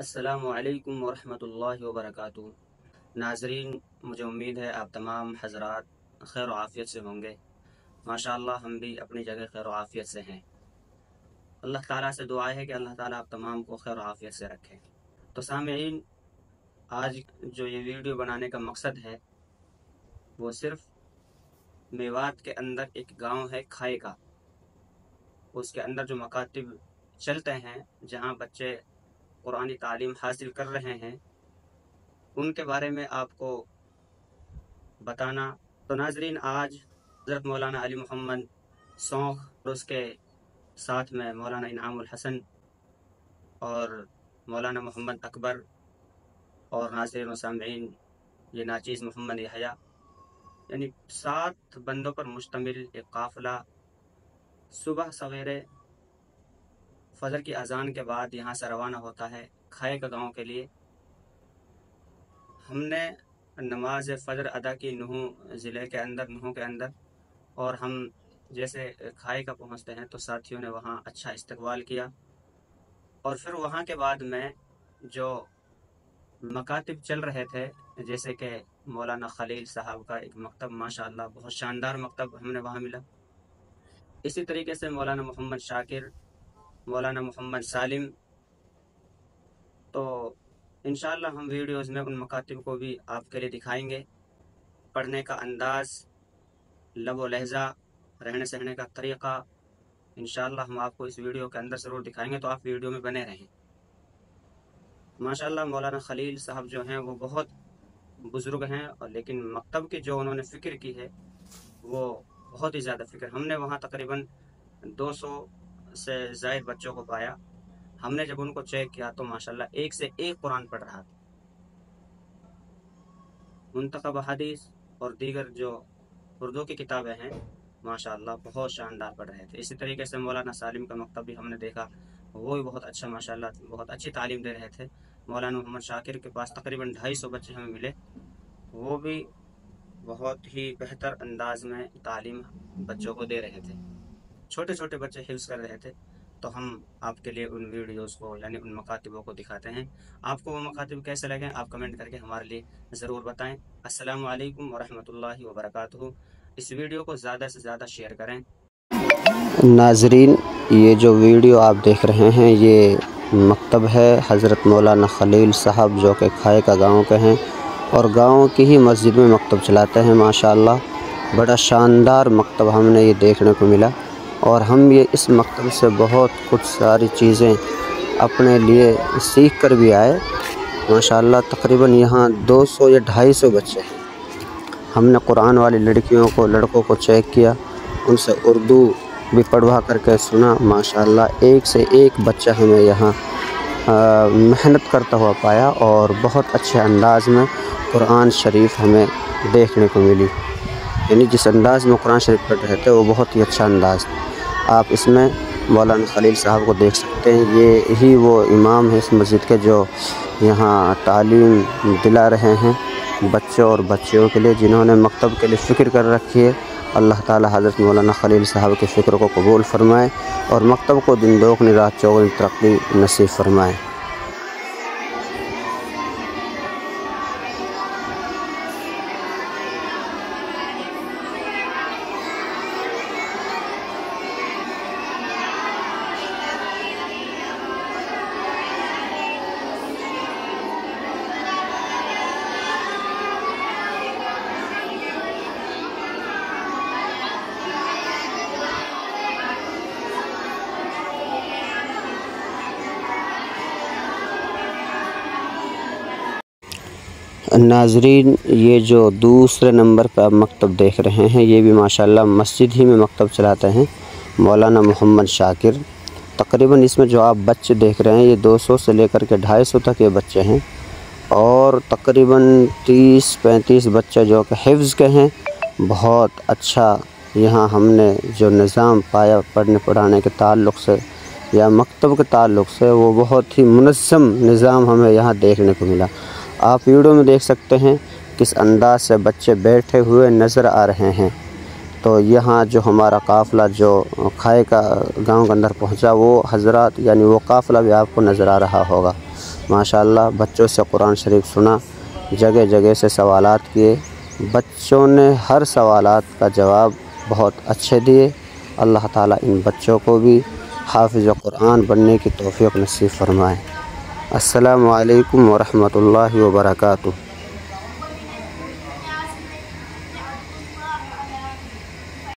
السلام علیکم ورحمۃ اللہ وبرکاتہ۔ ناظرین، مجھے امید ہے آپ تمام حضرات خیر و عافیت سے ہوں گے۔ ماشاءاللہ ہم بھی اپنی جگہ خیر و عافیت سے ہیں۔ اللہ تعالیٰ سے دعا ہے کہ اللہ تعالیٰ آپ تمام کو خیر و عافیت سے رکھے۔ تو سامعین، آج جو یہ ویڈیو بنانے کا مقصد ہے وہ صرف میوات کے اندر ایک گاؤں ہے کھائے کا، اس کے اندر جو مکاتب چلتے ہیں جہاں بچے قرآنی تعلیم حاصل کر رہے ہیں ان کے بارے میں آپ کو بتانا۔ تو ناظرین، آج حضرت مولانا علی محمد سونخ اور اس کے ساتھ میں مولانا انعام الحسن اور مولانا محمد اکبر اور ناظرین و سامعین یہ ناچیز محمد یحییٰ، یعنی 7 بندوں پر مشتمل ایک قافلہ صبح سویرے فجر کی اذان کے بعد یہاں سے روانہ ہوتا ہے کھائے کا گاؤں کے لیے۔ ہم نے نماز فجر ادا کی نوح ضلع کے اندر، نوح کے اندر، اور ہم جیسے کھائے کا پہنچتے ہیں تو ساتھیوں نے وہاں اچھا استقبال کیا، اور پھر وہاں کے بعد میں جو مکاتب چل رہے تھے جیسے کہ مولانا خلیل صاحب کا ایک مکتب ماشاءاللہ بہت شاندار مکتب ہم نے وہاں ملا، اسی طریقے سے مولانا محمد شاکر، مولانا محمد سالم۔ تو انشاءاللہ ہم ویڈیوز میں ان مکاتب کو بھی آپ کے لیے دکھائیں گے، پڑھنے کا انداز، لب و لہجہ، رہنے سہنے کا طریقہ انشاءاللہ ہم آپ کو اس ویڈیو کے اندر ضرور دکھائیں گے، تو آپ ویڈیو میں بنے رہیں۔ ماشاءاللہ مولانا خلیل صاحب جو ہیں وہ بہت بزرگ ہیں، اور لیکن مکتب کی جو انہوں نے فکر کی ہے وہ بہت ہی زیادہ فکر۔ ہم نے وہاں تقریباً 200 سے زائد بچوں کو پایا۔ ہم نے جب ان کو چیک کیا تو ماشاءاللہ ایک سے ایک قرآن پڑھ رہا تھا، منتخب حدیث اور دیگر جو اردو کی کتابیں ہیں ماشاءاللہ بہت شاندار پڑھ رہے تھے۔ اسی طریقے سے مولانا سالم کا مکتب بھی ہم نے دیکھا، وہ بھی بہت اچھا ماشاءاللہ بہت اچھی تعلیم دے رہے تھے۔ مولانا محمد شاکر کے پاس تقریباً 250 بچے ہمیں ملے، وہ بھی بہت ہی بہتر انداز میں تعلیم بچوں کو دے رہے تھے، چھوٹے چھوٹے بچے حفظ کر رہے تھے۔ تو ہم آپ کے لیے ان ویڈیوز کو یعنی ان مکاتبوں کو دکھاتے ہیں۔ آپ کو وہ مکاتب کیسے لگیں آپ کمنٹ کر کے ہمارے لیے ضرور بتائیں۔ السلام علیکم ورحمۃ اللہ وبرکاتہ۔ اس ویڈیو کو زیادہ سے زیادہ شیئر کریں۔ ناظرین، یہ جو ویڈیو آپ دیکھ رہے ہیں یہ مکتب ہے حضرت مولانا خلیل صاحب جو کہ کھائے کا گاؤں کے ہیں، اور گاؤں کی ہی مسجد میں مکتب چلاتے ہیں ماشاءاللہ۔ بڑا شاندار مکتب ہم نے یہ دیکھنے کو ملا، اور ہم یہ اس مکتب سے بہت کچھ ساری چیزیں اپنے لیے سیکھ کر بھی آئے ماشاءاللہ۔ تقریباً یہاں 200 یا 250 بچے ہیں۔ ہم نے قرآن والی لڑکوں کو چیک کیا، ان سے اردو بھی پڑھوا کر کے سنا ماشاءاللہ۔ ایک سے ایک بچہ ہمیں یہاں محنت کرتا ہوا پایا، اور بہت اچھے انداز میں قرآن شریف ہمیں دیکھنے کو ملی، یعنی جس انداز میں قرآن شریف پڑھ رہے تھے وہ بہت ہی اچھا انداز تھا۔ آپ اس میں مولانا خلیل صاحب کو دیکھ سکتے ہیں، یہ ہی وہ امام ہیں اس مسجد کے جو یہاں تعلیم دلا رہے ہیں بچوں اور بچیوں کے لیے، جنہوں نے مکتب کے لیے فکر کر رکھی ہے۔ اللہ تعالی حضرت مولانا خلیل صاحب کے فکر کو قبول فرمائے، اور مکتب کو دن دوگنی رات چوگنی ترقی نصیب فرمائے۔ ناظرین، یہ جو دوسرے نمبر پہ آپ مکتب دیکھ رہے ہیں یہ بھی ماشاءاللہ مسجد ہی میں مکتب چلاتے ہیں مولانا محمد شاکر۔ تقریباً اس میں جو آپ بچے دیکھ رہے ہیں یہ 200 سے لے کر کے 250 تک یہ بچے ہیں، اور تقریباً 30-35 بچے جو کہ حفظ کے ہیں۔ بہت اچھا یہاں ہم نے جو نظام پایا پڑھنے پڑھانے کے تعلق سے یا مکتب کے تعلق سے، وہ بہت ہی منظم نظام ہمیں یہاں دیکھنے کو ملا۔ آپ ویڈیو میں دیکھ سکتے ہیں کس انداز سے بچے بیٹھے ہوئے نظر آ رہے ہیں۔ تو یہاں جو ہمارا قافلہ جو کھائے کا گاؤں کے اندر پہنچا، وہ حضرات یعنی وہ قافلہ بھی آپ کو نظر آ رہا ہوگا ماشاءاللہ بچوں سے قرآن شریف سنا، جگہ جگہ سے سوالات کیے، بچوں نے ہر سوالات کا جواب بہت اچھے دیے۔ اللہ تعالیٰ ان بچوں کو بھی حافظ قرآن بننے کی توفیق نصیب فرمائے۔ السلام علیکم ورحمۃ اللہ وبرکاتہ۔